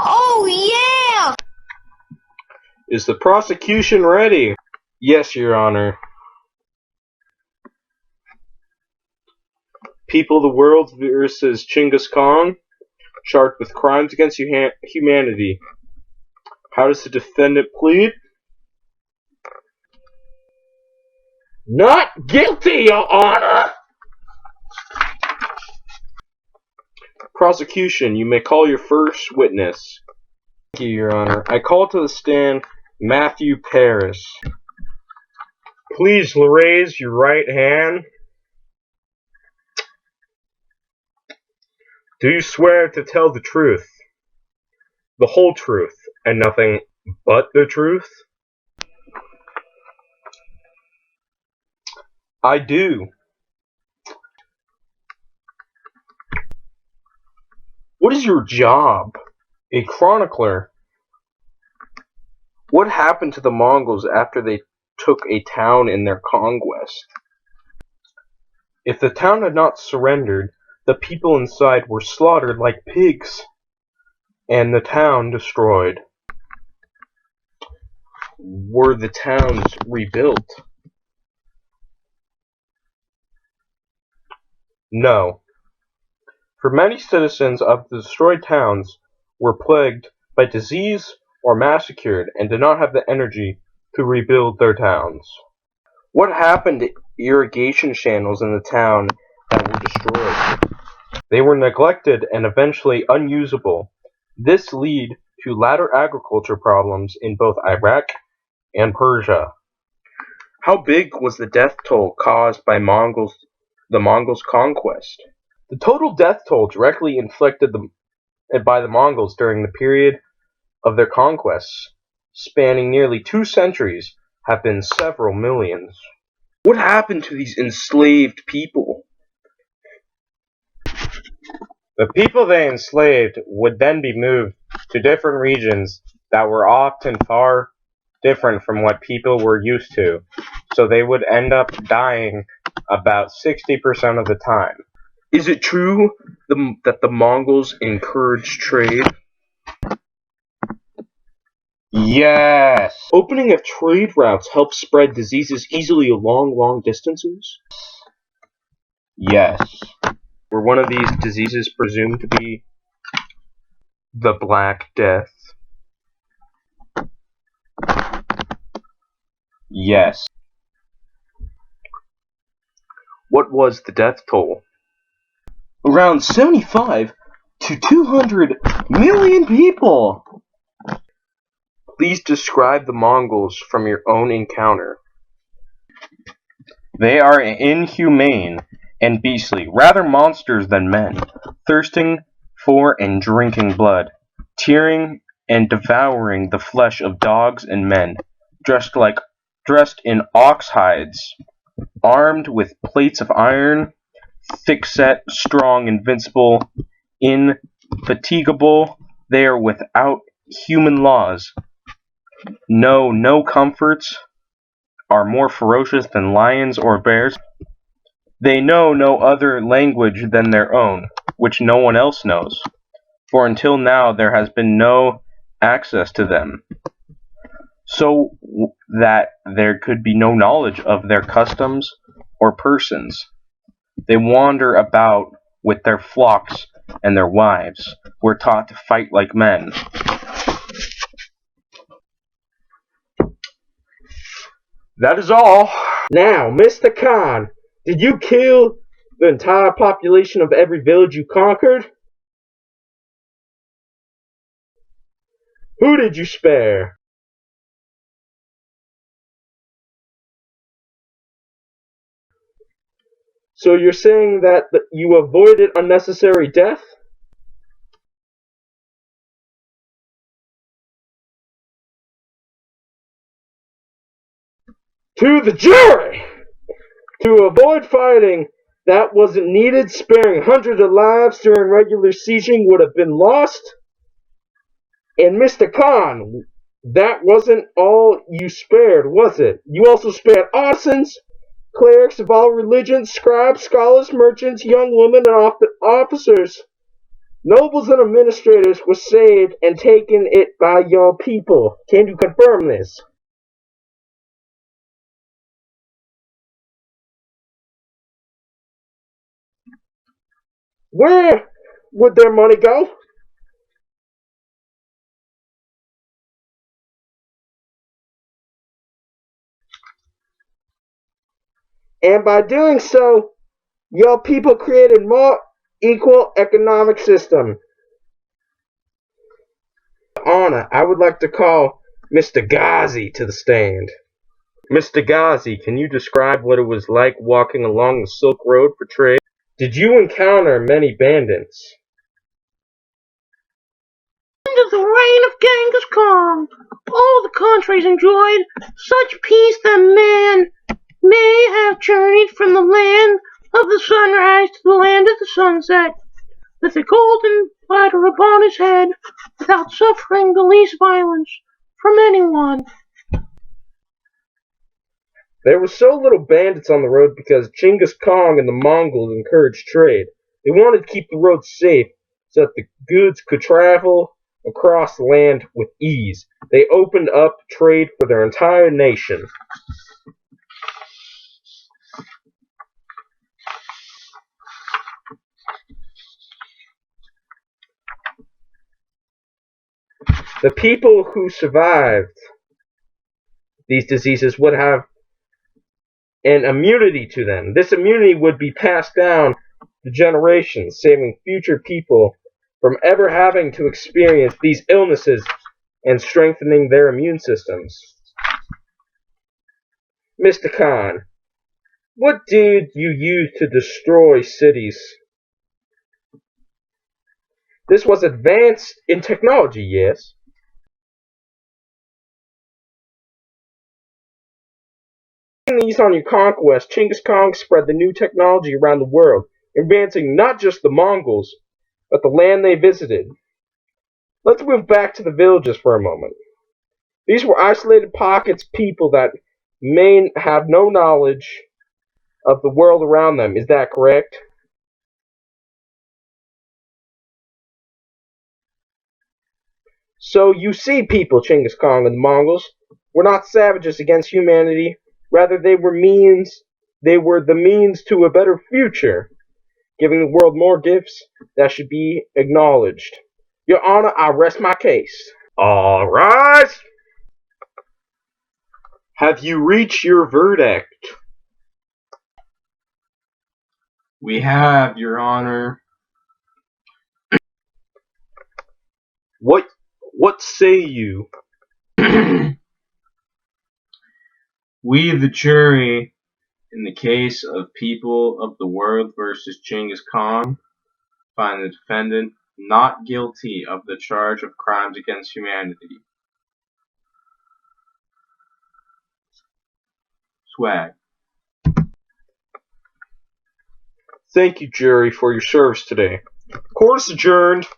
Oh yeah! Is the prosecution ready? Yes, Your Honor. People of the World versus Chinggis Khan, charged with crimes against humanity. How does the defendant plead? Not guilty, Your Honor! Prosecution, you may call your first witness. Thank you, Your Honor. I call to the stand Matthew Paris. Please raise your right hand. Do you swear to tell the truth, the whole truth, and nothing but the truth? I do. What is your job? A chronicler. What happened to the Mongols after they took a town in their conquest? If the town had not surrendered, the people inside were slaughtered like pigs, and the town destroyed. Were the towns rebuilt? No. For many citizens of the destroyed towns were plagued by disease or massacred and did not have the energy to rebuild their towns. What happened to irrigation channels in the town that were destroyed? They were neglected and eventually unusable. This led to later agriculture problems in both Iraq and Persia. How big was the death toll caused by the Mongols' conquest? The total death toll directly inflicted by the Mongols during the period of their conquests, spanning nearly 2 centuries, have been several millions. What happened to these enslaved people? The people they enslaved would then be moved to different regions that were often far different from what people were used to, so they would end up dying about 60% of the time. Is it true that the Mongols encouraged trade? Yes. Opening of trade routes helps spread diseases easily along long distances? Yes. Were one of these diseases presumed to be the Black Death? Yes. What was the death toll? Around 75 to 200 million people! Please describe the Mongols from your own encounter. They are inhumane and beastly, rather monsters than men, thirsting for and drinking blood, tearing and devouring the flesh of dogs and men, dressed in ox hides, armed with plates of iron, thick-set, strong, invincible, indefatigable. They are without human laws. No comforts, are more ferocious than lions or bears. They know no other language than their own, which no one else knows, for until now there has been no access to them, so that there could be no knowledge of their customs or persons. They wander about with their flocks and their wives, who are taught to fight like men. That is all. Now, Mr. Khan, did you kill the entire population of every village you conquered? Who did you spare? So you're saying that you avoided unnecessary death? To the jury! To avoid fighting that wasn't needed, sparing hundreds of lives during regular sieging would have been lost. And Mr. Khan, that wasn't all you spared, was it? You also spared artisans, clerics of all religions, scribes, scholars, merchants, young women, and officers. Nobles and administrators were saved and taken it by your people. Can you confirm this? Where would their money go? And by doing so, your people created more equal economic system. Honor, I would like to call Mr. Ghazi to the stand. Mr. Ghazi, can you describe what it was like walking along the Silk Road for trade? Did you encounter many bandits? Under the reign of Genghis Khan, all the countries enjoyed such peace that man may have journeyed from the land of the sunrise to the land of the sunset, with a golden platter upon his head, without suffering the least violence from anyone. There were so little bandits on the road because Genghis Khan and the Mongols encouraged trade. They wanted to keep the roads safe so that the goods could travel across the land with ease. They opened up trade for their entire nation. The people who survived these diseases would have an immunity to them. This immunity would be passed down to generations, saving future people from ever having to experience these illnesses and strengthening their immune systems. Mr. Khan, what did you use to destroy cities? This was advanced in technology, yes. These on your conquest, Genghis Khan spread the new technology around the world, advancing not just the Mongols, but the land they visited. Let's move back to the villages for a moment. These were isolated pockets of people that may have no knowledge of the world around them. Is that correct? So you see, people, Genghis Khan and the Mongols were not savages against humanity. Rather, they were the means to a better future, giving the world more gifts that should be acknowledged. Your Honor, I rest my case. All rise. Have you reached your verdict? We have, Your Honor. What say you? We, the jury, in the case of People of the World versus Genghis Khan, find the defendant not guilty of the charge of crimes against humanity. Swag. Thank you, jury, for your service today. Court is adjourned.